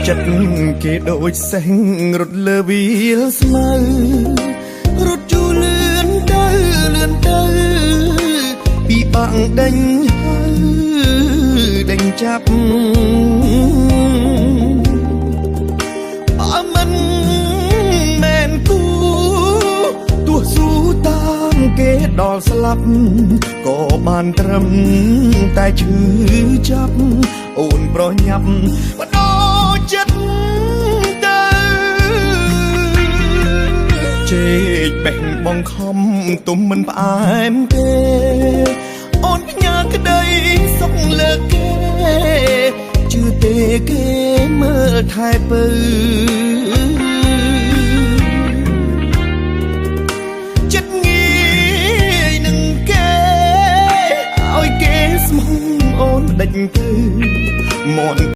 ចិត្តគេដូចសេះរត់លើវាលស្មៅរត់ជូរលឿនទៅពីបាក់ដេញហើយដេញចាប់បើមិនមែនគូទោះស៊ូតាមគេដល់ស្លាប់ក៏បានត្រឹមតែឈឺចាប់អូនប្រញាប់បដោចិត្តទៅជេកបេះបងខំទុំមិនផ្អែមទេអូនផ្ញើក្តីសុខលើគេជឿទេគេមើលថែពើចិត្តងាយនឹងគេឲ្យគេស្មងអូនដេញទៅមន់